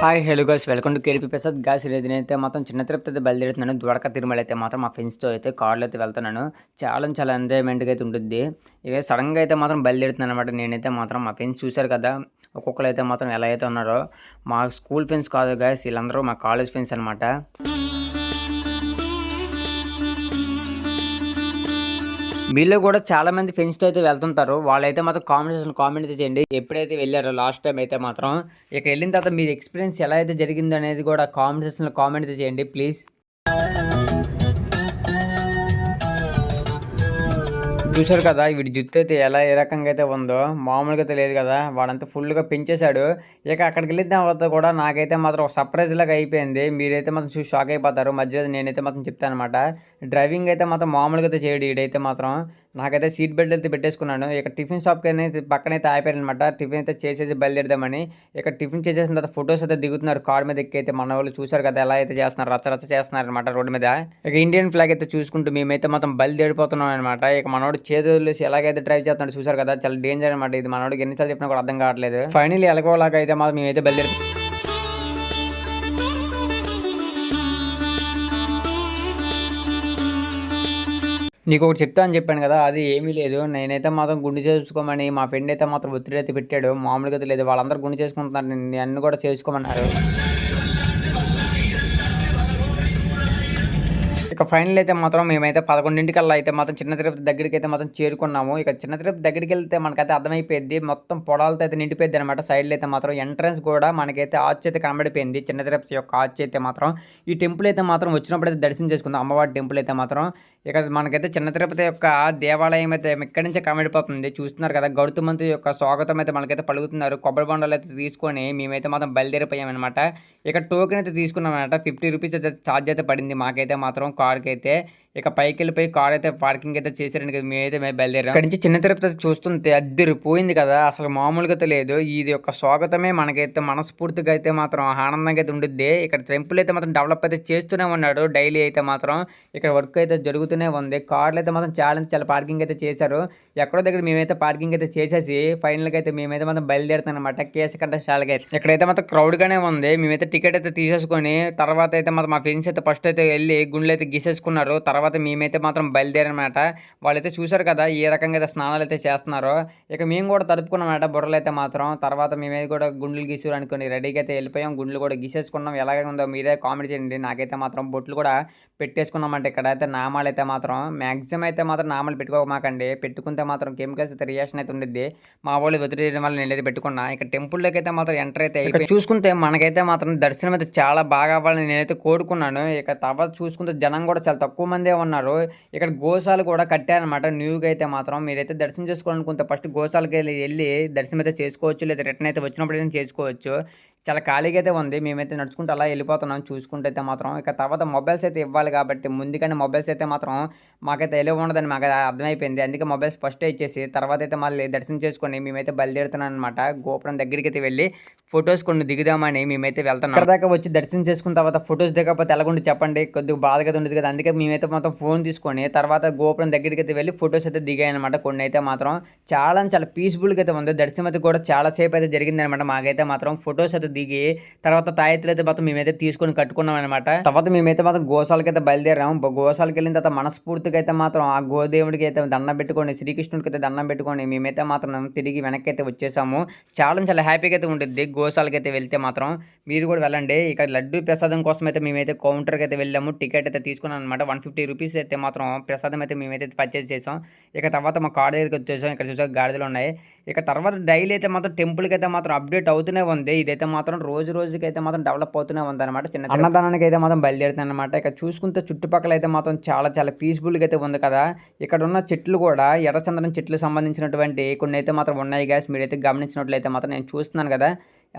Hi hello guys welcome to కేడిపి Prasad guys. నేనైతే మాత్రం చిన్న తిరుపతి అయితే బయలుదేరుతున్నాను. ద్వారకా తిరుమల అయితే మాత్రం మా ఫ్రెండ్స్తో అయితే కార్లో అయితే వెళ్తున్నాను. చాలా ఎంజాయ్మెంట్గా అయితే ఉంటుంది. ఇక సడన్గా అయితే మాత్రం బయలుదేరుతున్నాను అనమాట. నేనైతే మాత్రం మా ఫ్రెండ్స్ చూశారు కదా, ఒక్కొక్కరు అయితే మాత్రం ఎలా అయితే ఉన్నారో. మా స్కూల్ ఫ్రెండ్స్ కాదు గాయస్, వీళ్ళందరూ మా కాలేజ్ ఫ్రెండ్స్ అనమాట. మీలో కూడా చాలా మంది ఫ్రెండ్స్తో అయితే వెళ్తుంటారు. వాళ్ళైతే మాత్రం కామెంట్ అయితే చేయండి, ఎప్పుడైతే వెళ్ళారో లాస్ట్ టైం అయితే మాత్రం. ఇక వెళ్ళిన తర్వాత మీ ఎక్స్పీరియన్స్ ఎలా అయితే జరిగింది అనేది కూడా కామెంట్ అయితే చేయండి ప్లీజ్. చూశారు కదా వీడి జుట్టు అయితే ఏ రకంగా అయితే ఉందో, మామూలుగా అయితే లేదు కదా. వాడంతా ఫుల్గా పెంచేశాడు. ఇక అక్కడికి వెళ్ళిన తర్వాత కూడా నాకైతే మాత్రం ఒక సర్ప్రైజ్ లాగా అయిపోయింది. మీరైతే మాత్రం చూసి షాక్ అయిపోతారు. మధ్యలో నేనైతే మాత్రం చెప్తాను అనమాట. డ్రైవింగ్ అయితే మాత్రం మామూలుగా అయితే చేయడు ఈడైతే మాత్రం. నాకైతే సీట్ బెల్ట్ అయితే పెట్టేసుకున్నాను. ఇక టిఫిన్ షాప్కి అనేది పక్కనైతే ఆగిపోయాను అనమాట. టిఫిన్ అయితే చేసేసి బయలుదేరదామని. ఇక టిఫిన్ చేసేసిన తర్వాత ఫొటోస్ అయితే దిగుతున్నారు కార్ మీద ఎక్కి. అయితే మన వాళ్ళు చూశారు కదా ఎలా అయితే చేస్తున్నారు, రచ్చ చేస్తున్నారు అనమాట రోడ్డు మీద. ఇక ఇండియన్ ఫ్లాగ్ అయితే చూసుకుంటూ మేమైతే మాత్రం బయలుదేరిపోతున్నాం అనమాట. ఇక మనోడు చేతులు ఎలాగైతే డ్రైవ్ చేస్తున్నాడు చూశారు కదా, చాలా డేంజర్ అనమాట ఇది. మనోడికి ఎన్నిసార్లు చెప్పినా కూడా అర్థం కావట్లేదు. ఫైనల్లీ ఎలాగోలాగా అయితే మాత్రం మేమైతే బయలుదేరి. నీకు ఒకటి చెప్తా అని చెప్పాను కదా, అది ఏమీ లేదు. నేనైతే మాత్రం గుండు చేసుకోమని మా ఫ్రెండ్ అయితే మాత్రం ఒత్తిడి అయితే పెట్టాడు. మామూలుగా లేదు, వాళ్ళందరూ గుండు చేసుకుంటున్నారు, నన్ను కూడా చేసుకోమన్నారు. ఇక ఫైనల్ అయితే మాత్రం మేమైతే 11:00కల్లా అయితే మాత్రం చిన్న తిరుపతి దగ్గరికి అయితే మాత్రం చేరుకున్నాము. ఇక చిన్న తిరుపతి దగ్గరికి వెళ్తే మనకైతే అర్థమైపోయింది, మొత్తం పొలాలతో అయితే నిండిపోయింది అనమాట. సైడ్లో అయితే మాత్రం ఎంట్రన్స్ కూడా మనకైతే ఆర్చ్ అయితే కనబడిపోయింది. చిన్న తిరుపతి యొక్క ఆర్చ్ అయితే మాత్రం. ఈ టెంపుల్ అయితే మాత్రం వచ్చినప్పుడు అయితే దర్శనం చేసుకుందాం, అమ్మవారి టెంపుల్ అయితే మాత్రం. ఇక మనకైతే చిన్న తిరుపతి యొక్క దేవాలయం అయితే ఇక్కడి నుంచే కనబడిపోతుంది. చూస్తున్నారు కదా, గౌతమంతు యొక్క స్వాగతం అయితే మనకైతే పలుకుతున్నారు. కొబ్బరి బొండాలు అయితే తీసుకొని మేమైతే మాత్రం బయలుదేరిపోయామన్నమాట. ఇక టోకెన్ అయితే తీసుకున్నాం అనమాట. 50 రూపీస్ అయితే ఛార్జ్ అయితే పడింది మాకైతే మాత్రం కార్కి అయితే. ఇక పైకి వెళ్ళిపోయి కార్ అయితే పార్కింగ్ అయితే చేశారండి కదా, మేమైతే బయలుదేరాం. ఇక్కడ నుంచి చిన్న తిరుపతి చూస్తుంటే అద్దరిపోయింది కదా, అసలు మామూలుగా అయితే లేదు. ఇది యొక్క స్వాగతమే మనకైతే మనస్ఫూర్తిగా అయితే మాత్రం ఆనందంగా అయితే ఉండిద్ది. ఇక్కడ టెంపుల్ అయితే మాత్రం డెవలప్ అయితే చేస్తూనే ఉన్నాడు డైలీ అయితే మాత్రం. ఇక్కడ వర్క్ అయితే జరుగుతూనే ఉంది. కార్లు అయితే మాత్రం చాలా పార్కింగ్ అయితే చేశారు. ఎక్కడో దగ్గర మేమైతే పార్కింగ్ అయితే చేసేసి ఫైనల్గా అయితే మేమైతే మాత్రం బయలుదేరుతాం అనమాట కేశకంఠ శాలకి. ఇక్కడైతే మాత్రం క్రౌడ్గానే ఉంది. మేమైతే టికెట్ అయితే తీసేసుకొని తర్వాత అయితే మాత్రం మా ఫ్రెండ్స్ అయితే ఫస్ట్ అయితే వెళ్ళి గుండెలు అయితే గీసేసుకున్నారు. తర్వాత మేమైతే మాత్రం బయలుదేరనమాట. వాళ్ళైతే చూశారు కదా ఏ రకంగా అయితే స్నానాలు అయితే చేస్తున్నారో. ఇక మేము కూడా తడుపుకున్నామన్నమాట బుర్రలు అయితే మాత్రం. తర్వాత మేమైతే కూడా గుండెలు గీసారు అనుకుని రెడీగా అయితే వెళ్ళిపోయాం. గుండెలు కూడా గీసేసుకున్నాం. ఎలాగే ఉందో మీరే కామెంట్ చేయండి. నాకైతే మాత్రం బొట్లు కూడా పెట్టేసుకున్నామంటే ఇక్కడైతే నామాలు అయితే మాత్రం మ్యాక్సిమం అయితే మాత్రం నామాలు పెట్టుకోమాకండి. పెట్టుకుంటే మాత్రం కెమికల్స్ అయితే రియాక్షన్ అయితే ఉండిద్ది. మా వాళ్ళు వదిలేయడం వల్ల నేనైతే పెట్టుకున్నా. ఇక టెంపుల్లోకి అయితే మాత్రం ఎంటర్ అయితే ఇక్కడ చూసుకుంటే మనకైతే మాత్రం దర్శనం అయితే చాలా బాగా అవ్వాలని నేనైతే కోరుకున్నాను. ఇక తర్వాత చూసుకుంటే జనం కూడా చాలా తక్కువ మందే ఉన్నారు. ఇక్కడ గోశాలు కూడా కట్టారనమాట న్యూగా అయితే మాత్రం. మీరైతే దర్శనం చేసుకోవాలనుకుంటే ఫస్ట్ గోశాలకి వెళ్ళి దర్శనం అయితే చేసుకోవచ్చు, లేదా రిటర్న్ అయితే వచ్చినప్పుడు చేసుకోవచ్చు. చాలా ఖాళీగా అయితే ఉంది. మేమైతే నడుచుకుంటూ అలా వెళ్ళిపోతున్నాం చూసుకుంటే అయితే మాత్రం. ఇక తర్వాత మొబైల్స్ అయితే ఇవ్వాలి కాబట్టి ముందుగానే మొబైల్స్ అయితే మాత్రం మాకైతే ఎలా ఉండదని మాకు అర్థమైపోయింది. అందుకే మొబైల్స్ ఫస్టే ఇచ్చేసి తర్వాత అయితే మళ్ళీ దర్శనం చేసుకొని మేమైతే బయలుదేరుతున్నాం అనమాట. గోపురం దగ్గరికి అయితే వెళ్ళి ఫొటోస్ కొన్ని దిగుదామని మేమైతే వెళ్తున్నాం. ఇక్కడ దాకా వచ్చి దర్శనం చేసుకున్న తర్వాత ఫొటోస్ దిగకపోతే ఎలాగుండి చెప్పండి, కొద్దిగా బాధగా ఉండదు కదా. అందుకే మేమైతే మాత్రం ఫోన్ తీసుకొని తర్వాత గోపురం దగ్గరికి అయితే వెళ్ళి ఫొటోస్ అయితే దిగాయనమాట. కొన్ని అయితే మాత్రం చాలా పీస్ఫుల్గా అయితే ఉంది. దర్శనం అయితే కూడా చాలా సేపు అయితే జరిగిందనమాట. మాకైతే మాత్రం ఫొటోస్ అయితే దిగి తర్వాత తాయెత్తులు అయితే మాత్రం మేమైతే తీసుకొని కట్టుకున్నాం అనమాట. తర్వాత మేమైతే మాత్రం గోశాలకి అయితే బయలుదేరాం. గోశాలకి వెళ్ళిన తర్వాత మనస్ఫూర్తిగా అయితే మాత్రం ఆ గోదేవుడికి అయితే దండం పెట్టుకొని, శ్రీకృష్ణుడికి అయితే దండం పెట్టుకొని మేమైతే మాత్రం తిరిగి వెనక్కి అయితే వచ్చేసాము. చాలా హ్యాపీగా అయితే ఉంటుంది గోశాలకి అయితే వెళ్తే మాత్రం. మీరు కూడా వెళ్ళండి. ఇక్కడ లడ్డు ప్రసాదం కోసం అయితే మేమైతే కౌంటర్కి అయితే వెళ్ళాము. టికెట్ అయితే తీసుకున్నాం అనమాట. 150 రూపీస్ అయితే మాత్రం ప్రసాదం అయితే మేమైతే పర్చేస్ చేసాం. ఇక తర్వాత మా కార్ దగ్గరికి వచ్చేసాం. ఇక్కడ చూసాక గాడిదలు ఉన్నాయి. ఇక తర్వాత డైలీ అయితే మాత్రం టెంపుల్కి అయితే మాత్రం అప్డేట్ అవుతూనే ఉంది. ఇదైతే మాత్రం రోజుకి అయితే మాత్రం డెవలప్ అవుతూనే ఉంది అనమాట. చిన్న అన్నదానానికి అయితే మాత్రం బయలుదేరుతుంది అనమాట. ఇక చూసుకుంటే చుట్టుపక్కల అయితే మాత్రం చాలా పీస్ఫుల్గా అయితే ఉంది కదా. ఇక్కడ ఉన్న చెట్లు కూడా ఎర్రచందనం చెట్లు సంబంధించినటువంటి కొన్ని అయితే మాత్రం ఉన్నాయి గ్యాస్. మీరైతే గమనించినట్లయితే మాత్రం నేను చూస్తున్నాను కదా,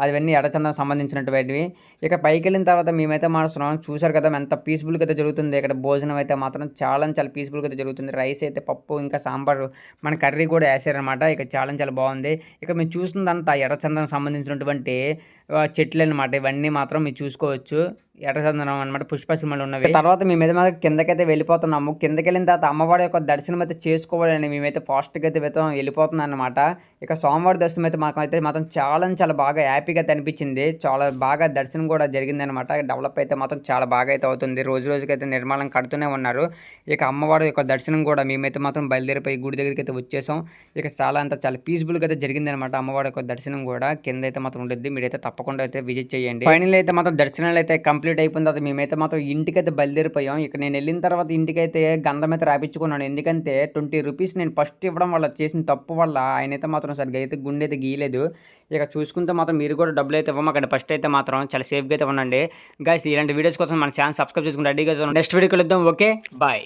అవన్నీ ఎర్రచందనం సంబంధించినటువంటివి. ఇక పైకి వెళ్ళిన తర్వాత మేమైతే మాట్లాడుతున్నాం. చూశారు కదా ఎంత పీస్ఫుల్గా అయితే జరుగుతుంది. ఇక్కడ భోజనం అయితే మాత్రం చాలా పీస్ఫుల్గా అయితే జరుగుతుంది. రైస్ అయితే పప్పు ఇంకా సాంబారు మన కర్రీ కూడా వేసారనమాట. ఇక చాలా బాగుంది. ఇక మీరు చూస్తుందంతా ఎర్రచందనం సంబంధించినటువంటి చెట్లు అనమాట. ఇవన్నీ మాత్రం మీరు చూసుకోవచ్చు. ఎర్రచందనం అనమాట పుష్ప సినిమాలు ఉన్నవి. తర్వాత మేమైతే కిందకైతే వెళ్ళిపోతున్నాము. కిందకెళ్ళిన తర్వాత అమ్మవారి యొక్క దర్శనం అయితే చేసుకోవాలని మేమైతే ఫాస్ట్గా అయితే వెళ్ళిపోతున్నాం అనమాట. ఇక స్వామివారి దర్శనం అయితే మాత్రం చాలా బాగా హ్యాపీగా అయితే అనిపించింది. చాలా బాగా దర్శనం కూడా జరిగిందనమాట. డెవలప్ అయితే మాత్రం చాలా బాగా అయితే అవుతుంది. రోజుకైతే నిర్మాణం కడుతూనే ఉన్నారు. ఇక అమ్మవారి యొక్క దర్శనం కూడా మేమైతే మాత్రం బయలుదేరిపోయి గుడి దగ్గరికి అయితే వచ్చేసాం. ఇక చాలా పీస్ఫుల్గా అయితే జరిగిందనమాట అమ్మవారి యొక్క దర్శనం కూడా. కింద అయితే మాత్రం ఉంటుంది, మీరైతే తప్పకుండా అయితే విజిట్ చేయండి. ఫైనల్ అయితే మాత్రం దర్శనాలు అయితే కంప్లీట్ అయిపోయిన తర్వాత మేమైతే మాత్రం ఇంటికైతే బయలుదేరిపోయాం. ఇక నేను వెళ్ళిన తర్వాత ఇంటికైతే గంధం అయితే రాపించుకున్నాను. ఎందుకంటే 20 రూపీస్ నేను ఫస్ట్ ఇవ్వడం వల్ల చేసిన తప్పు వల్ల ఆయన అయితే మాత్రం సరిగ్గా అయితే గుండె అయితే గీయలేదు. ఇక చూసుకుంటే మాత్రం మీరు కూడా డబ్బులు అయితే ఇవ్వమాకండి. ఫస్ట్ అయితే మాత్రం చాలా సేఫ్గా అయితే ఉండండి. గైస్ ఇలాంటి వీడియోస్ కోసం మన ఛానల్ సబ్స్క్రైబ్ చేసుకుని రెడీగా నెక్స్ట్ వీడియో కలుద్దాం. Okay bye.